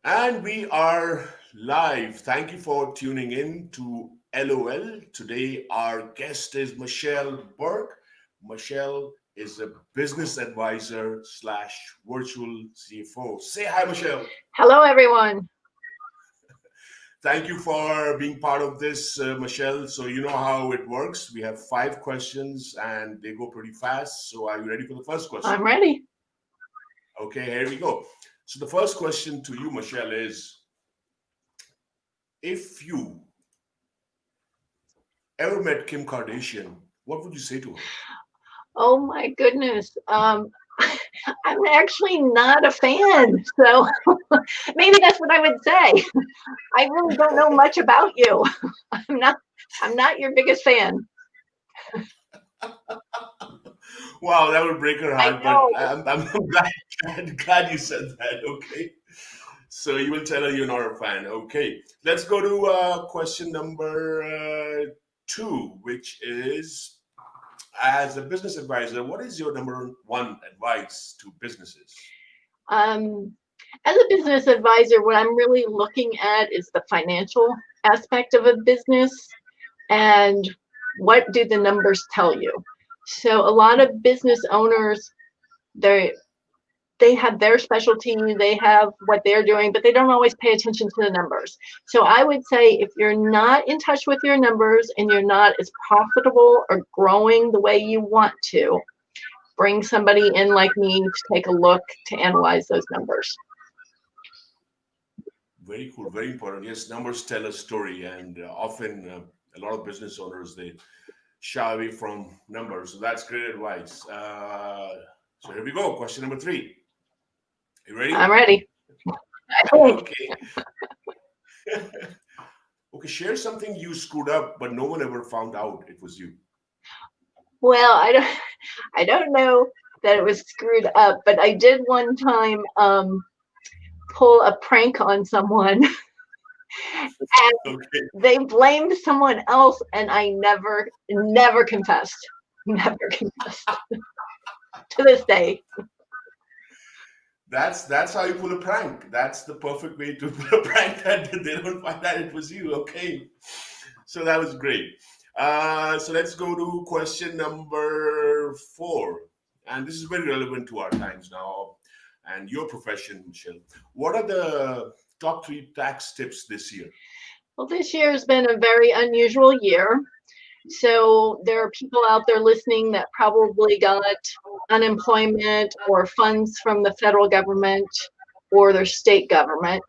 And we are live. Thank you for tuning in to LOL. Today, our guest is Michelle Burke. Michelle is a business advisor slash virtual CFO. Say hi, Michelle. Hello, everyone. Thank you for being part of this, Michelle. So, you know how it works. We have five questions and they go pretty fast. So, are you ready for the first question? I'm ready. Okay, here we go. So, the first question to you, Michelle, is if you ever met Kim Kardashian, what would you say to her? Oh my goodness. I'm actually not a fan, so maybe that's what I would say. I really don't know much about you. I'm not. I'm not your biggest fan. Wow, that would break her I heart, but know. I'm glad you said that. Okay. So you will tell her you're not a fan. Okay. Let's go to question number two, which is as a business advisor, what is your number one advice to businesses? Um, as a business advisor, what I'm really looking at is the financial aspect of a business and what do the numbers tell you. So a lot of business owners, they they have their specialty, they have what they're doing, but they don't always pay attention to the numbers. So I would say if you're not in touch with your numbers and you're not as profitable or growing the way you want to, bring somebody in like me to take a look to analyze those numbers. Very cool, very important. Yes, numbers tell a story, and often a lot of business owners they shy away from numbers. So that's great advice. So here we go. Question number three. You I'm ready? ready. I think. Okay. Okay. Share something you screwed up, but no one ever found out it was you. Well, I don't know that it was screwed up, but I did one time pull a prank on someone and Okay. they blamed someone else and I never confessed. Never confessed to this day. That's how you pull a prank. That's the perfect way to pull a prank that they don't find out it was you. Okay. So that was great. So let's go to question number four. And this is very relevant to our times now and your profession, Michelle. What are the top three tax tips this year? Well, this year has been a very unusual year. So there are people out there listening that probably got unemployment or funds from the federal government or their state government.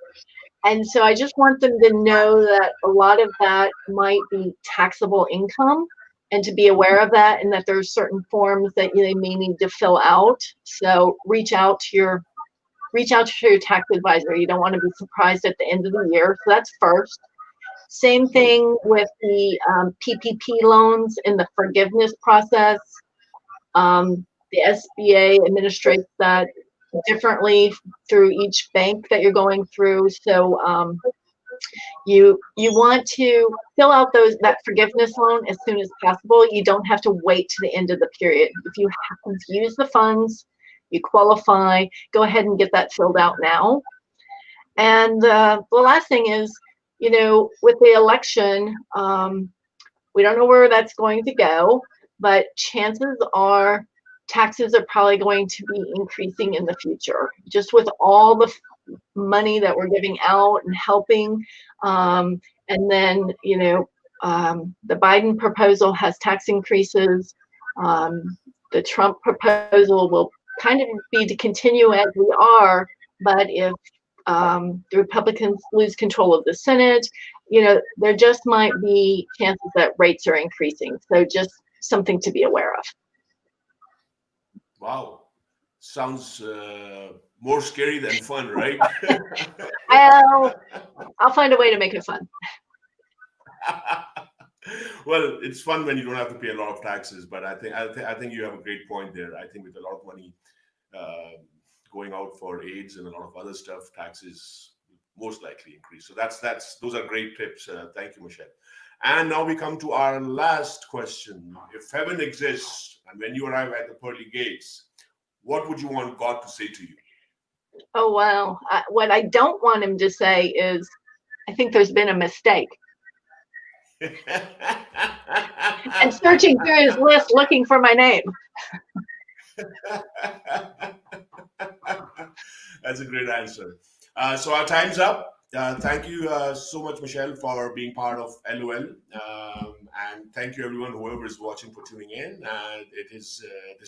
And so I just want them to know that a lot of that might be taxable income and to be aware of that and that there's certain forms that they may need to fill out. So reach out to your tax advisor. You don't want to be surprised at the end of the year. So that's first. Same thing with the PPP loans in the forgiveness process. The SBA administrates that differently through each bank that you're going through. So you want to fill out those that forgiveness loan as soon as possible. You don't have to wait to the end of the period. If you've used the funds, you qualify, go ahead and get that filled out now. And the last thing is, with the election, we don't know where that's going to go, but chances are taxes are probably going to be increasing in the future, just with all the money that we're giving out and helping. And then, the Biden proposal has tax increases. Um, the Trump proposal will kind of be to continue as we are, but if the Republicans lose control of the Senate, there just might be chances that rates are increasing. So just something to be aware of. Wow. Sounds more scary than fun, right? I'll I'll find a way to make it fun. Well, it's fun when you don't have to pay a lot of taxes, but I think you have a great point there. I think with a lot of money uh, going out for AIDS and a lot of other stuff, taxes most likely increase. So that's those are great tips. Thank you, Michelle. And now we come to our last question. If heaven exists and when you arrive at the pearly gates, what would you want God to say to you? Oh, wow. What I don't want him to say is, I think there's been a mistake. And searching through his list looking for my name. That's a great answer. So our time's up. Thank you so much, Michelle, for being part of LOL, and thank you everyone, whoever is watching, for tuning in. And this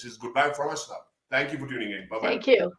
is goodbye from us now. Thank you for tuning in. Bye bye. Thank you.